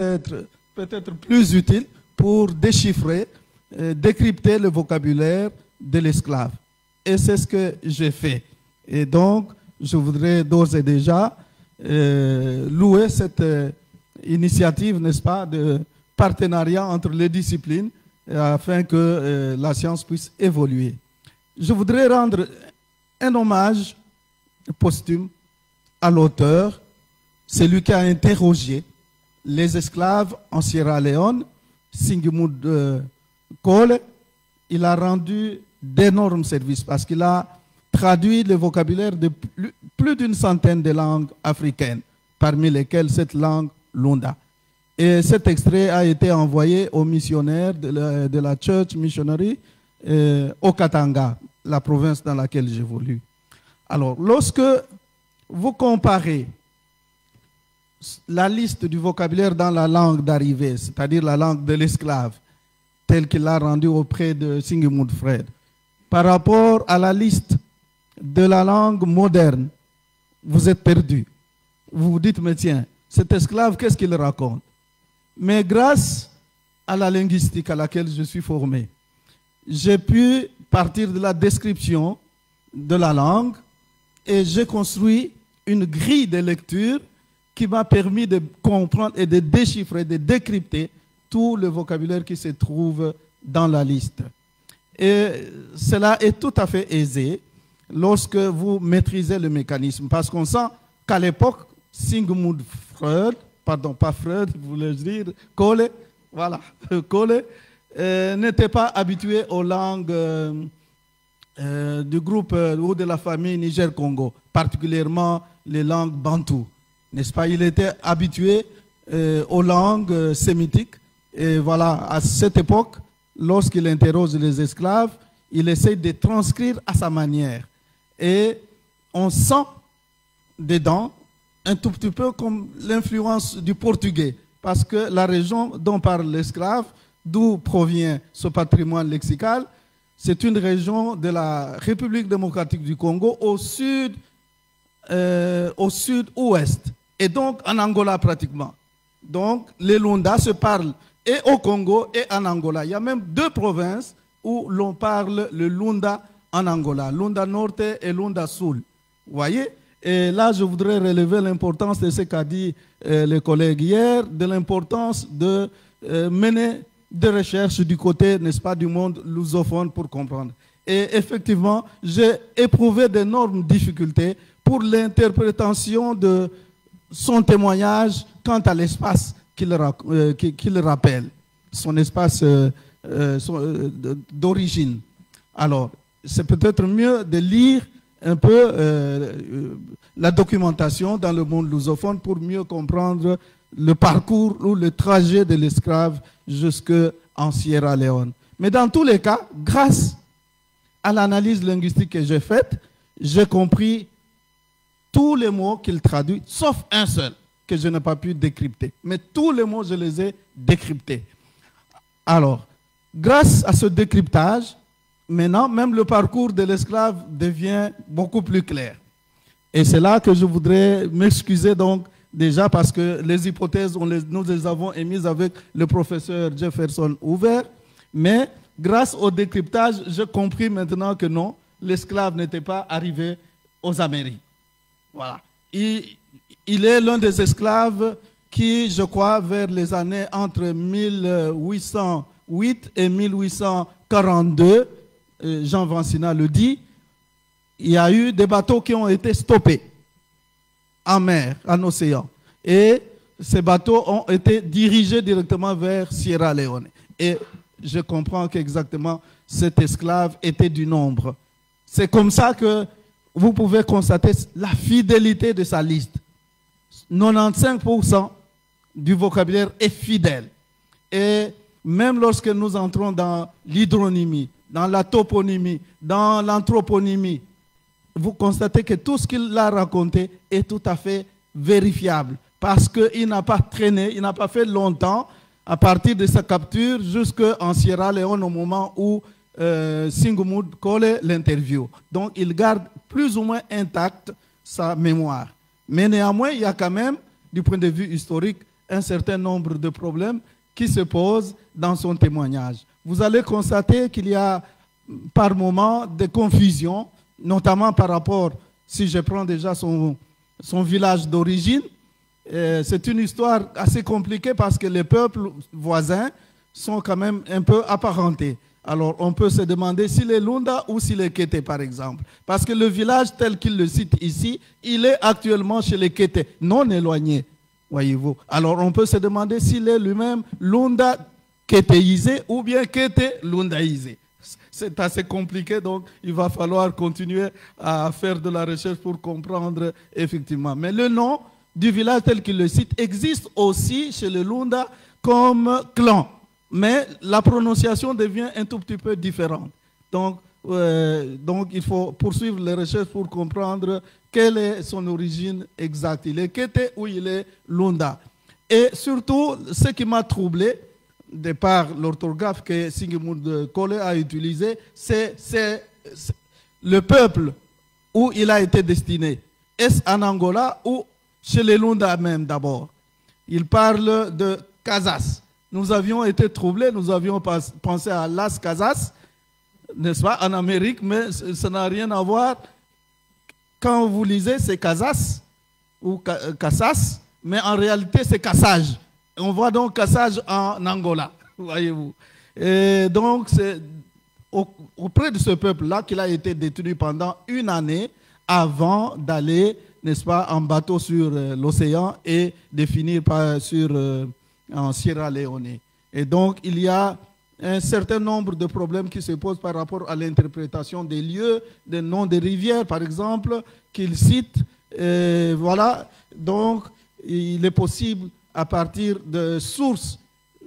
être peut-être plus utile pour déchiffrer, décrypter le vocabulaire de l'esclave. Et c'est ce que j'ai fait. Et donc, je voudrais d'ores et déjà louer cette initiative, n'est-ce pas, de partenariat entre les disciplines afin que la science puisse évoluer. Je voudrais rendre un hommage posthume à l'auteur, celui qui a interrogé les esclaves en Sierra Leone, Singimud Kole. Il a rendu d'énormes services parce qu'il a traduit le vocabulaire de plus d'une centaine de langues africaines, parmi lesquelles cette langue Lunda. Et cet extrait a été envoyé aux missionnaires de la Church Missionary au Katanga, la province dans laquelle j'évolue. Alors, lorsque vous comparez la liste du vocabulaire dans la langue d'arrivée, c'est-à-dire la langue de l'esclave, telle qu'il l'a rendue auprès de Singimud Fred, par rapport à la liste de la langue moderne, vous êtes perdu. Vous vous dites, mais tiens, cet esclave, qu'est-ce qu'il raconte? Mais grâce à la linguistique à laquelle je suis formé, j'ai pu partir de la description de la langue et j'ai construit une grille de lecture qui m'a permis de comprendre et de déchiffrer, de décrypter tout le vocabulaire qui se trouve dans la liste. Et cela est tout à fait aisé lorsque vous maîtrisez le mécanisme, parce qu'on sent qu'à l'époque, Sigmund Freud, pardon, pas Freud, je voulais dire, Kole, voilà, Kole, n'était pas habitué aux langues du groupe ou de la famille Niger-Congo, particulièrement les langues bantoues, n'est-ce pas? Il était habitué aux langues sémitiques, et voilà, à cette époque, lorsqu'il interroge les esclaves, il essaie de transcrire à sa manière. Et on sent dedans un tout petit peu comme l'influence du portugais, parce que la région dont parle l'esclave, d'où provient ce patrimoine lexical, c'est une région de la République démocratique du Congo au sud-ouest, et donc en Angola pratiquement. Donc les Lunda se parlent et au Congo et en Angola. Il y a même deux provinces où l'on parle le Lunda en Angola, Lunda Norte et Lunda Sul. Vous voyez? Et là, je voudrais relever l'importance de ce qu'a dit les collègues hier, de l'importance de mener des recherches du côté, n'est-ce pas, du monde lusophone pour comprendre. Et effectivement, j'ai éprouvé d'énormes difficultés pour l'interprétation de son témoignage quant à l'espace qu'il rappelle, son espace d'origine. Alors, c'est peut-être mieux de lire un peu la documentation dans le monde lusophone pour mieux comprendre le parcours ou le trajet de l'esclave jusqu'en Sierra Leone. Mais dans tous les cas, grâce à l'analyse linguistique que j'ai faite, j'ai compris tous les mots qu'il traduit, sauf un seul que je n'ai pas pu décrypter. Mais tous les mots, je les ai décryptés. Alors, grâce à ce décryptage, maintenant, même le parcours de l'esclave devient beaucoup plus clair. Et c'est là que je voudrais m'excuser donc déjà parce que les hypothèses, nous les avons émises avec le professeur Jefferson Hoover, mais grâce au décryptage, j'ai compris maintenant que non, l'esclave n'était pas arrivé aux Amériques. Voilà. Il est l'un des esclaves qui, je crois, vers les années entre 1808 et 1842, Jean Vancina le dit, il y a eu des bateaux qui ont été stoppés en mer, en océan. Et ces bateaux ont été dirigés directement vers Sierra Leone. Et je comprends qu'exactement cet esclave était du nombre. C'est comme ça que vous pouvez constater la fidélité de sa liste. 95% du vocabulaire est fidèle. Et même lorsque nous entrons dans l'hydronymie, dans la toponymie, dans l'anthroponymie, vous constatez que tout ce qu'il a raconté est tout à fait vérifiable parce qu'il n'a pas traîné, il n'a pas fait longtemps à partir de sa capture jusqu'en Sierra Leone au moment où Singimud Kole l'interview. Donc il garde plus ou moins intacte sa mémoire. Mais néanmoins, il y a quand même, du point de vue historique, un certain nombre de problèmes qui se posent dans son témoignage. Vous allez constater qu'il y a par moments des confusions, notamment par rapport, si je prends déjà son village d'origine, c'est une histoire assez compliquée parce que les peuples voisins sont quand même un peu apparentés. Alors, on peut se demander s'il est Lunda ou s'il est Kété, par exemple. Parce que le village tel qu'il le cite ici, il est actuellement chez les Kété, non éloignés, voyez-vous. Alors, on peut se demander s'il est lui-même Lunda kétéisé ou bien Kété lundaïsé. C'est assez compliqué, donc il va falloir continuer à faire de la recherche pour comprendre effectivement. Mais le nom du village tel qu'il le cite existe aussi chez les Lunda comme clan. Mais la prononciation devient un tout petit peu différente. Donc il faut poursuivre les recherches pour comprendre quelle est son origine exacte. Il est Kété ou il est Lunda. Et surtout, ce qui m'a troublé, de par l'orthographe que Sigmund Kolle a utilisé, c'est le peuple où il a été destiné. Est-ce en Angola ou chez les Lunda même d'abord? Il parle de Casas. Nous avions été troublés, nous avions pensé à Las Casas, n'est-ce pas, en Amérique, mais ça n'a rien à voir. Quand vous lisez, c'est Casas ou Casas, mais en réalité, c'est Cassage. On voit donc Cassage en Angola, voyez-vous. Et donc, c'est auprès de ce peuple-là qu'il a été détenu pendant une année avant d'aller, n'est-ce pas, en bateau sur l'océan et de finir en Sierra Leone. Et donc, il y a un certain nombre de problèmes qui se posent par rapport à l'interprétation des lieux, des noms des rivières, par exemple, qu'il cite. Voilà, donc, il est possible, à partir de sources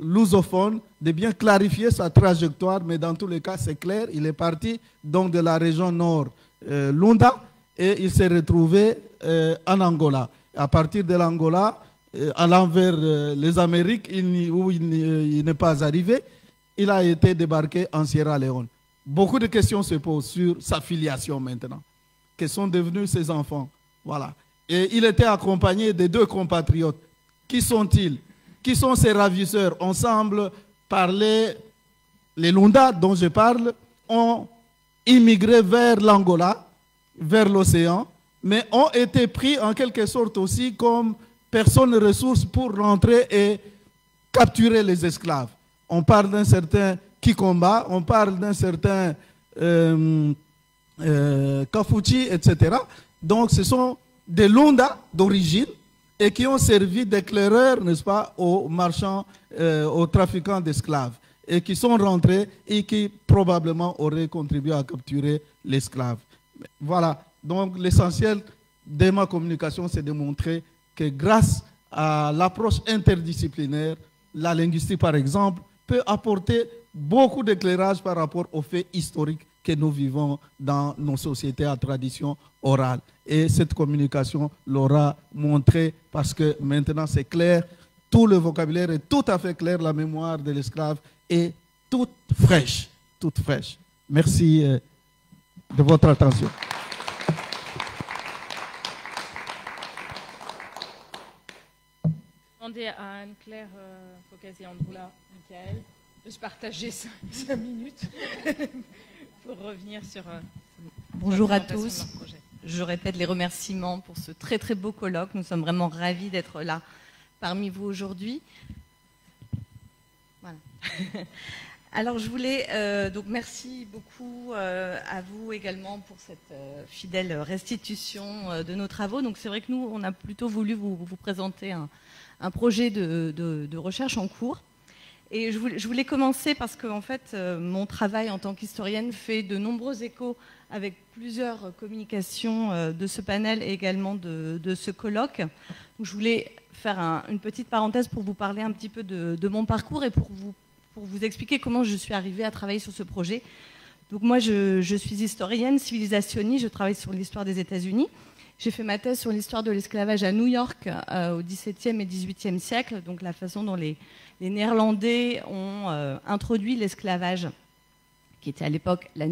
lusophones, de bien clarifier sa trajectoire, mais dans tous les cas, c'est clair, il est parti donc de la région nord Lunda et il s'est retrouvé en Angola. À partir de l'Angola, allant vers les Amériques, où il n'est pas arrivé, il a été débarqué en Sierra Leone. Beaucoup de questions se posent sur sa filiation maintenant. Que sont devenus ses enfants? Voilà. Et il était accompagné de 2 compatriotes. Qui sont-ils? Qui sont ses ravisseurs? On semble parler, les Lunda dont je parle, ont immigré vers l'Angola, vers l'océan, mais ont été pris en quelque sorte aussi comme personnes ressources pour rentrer et capturer les esclaves. On parle d'un certain Kikomba, on parle d'un certain Kafuchi, etc. Donc ce sont des Lunda d'origine et qui ont servi d'éclaireurs, n'est-ce pas, aux marchands, aux trafiquants d'esclaves, et qui sont rentrés et qui probablement auraient contribué à capturer l'esclave. Voilà, donc l'essentiel de ma communication, c'est de montrer que grâce à l'approche interdisciplinaire, la linguistique par exemple, peut apporter beaucoup d'éclairage par rapport aux faits historiques que nous vivons dans nos sociétés à tradition orale. Et cette communication l'aura montré parce que maintenant c'est clair, tout le vocabulaire est tout à fait clair, la mémoire de l'esclave est toute fraîche, toute fraîche. Merci de votre attention. Demander à Anne-Claire Focasi-Androula, Michael, de se partager 5 minutes pour revenir sur... Bonjour à tous. Je répète les remerciements pour ce très très beau colloque. Nous sommes vraiment ravis d'être là parmi vous aujourd'hui. Voilà. Alors je voulais, donc merci beaucoup à vous également pour cette fidèle restitution de nos travaux. Donc c'est vrai que nous, on a plutôt voulu vous présenter un projet de recherche en cours. Et je voulais commencer parce que en fait, mon travail en tant qu'historienne fait de nombreux échos avec plusieurs communications de ce panel et également de ce colloque. Donc, je voulais faire une petite parenthèse pour vous parler un petit peu de mon parcours et pour vous expliquer comment je suis arrivée à travailler sur ce projet. Donc moi, je suis historienne, civilisationniste, je travaille sur l'histoire des États-Unis. J'ai fait ma thèse sur l'histoire de l'esclavage à New York au XVIIe et XVIIIe siècle, donc la façon dont les Néerlandais ont introduit l'esclavage, qui était à l'époque la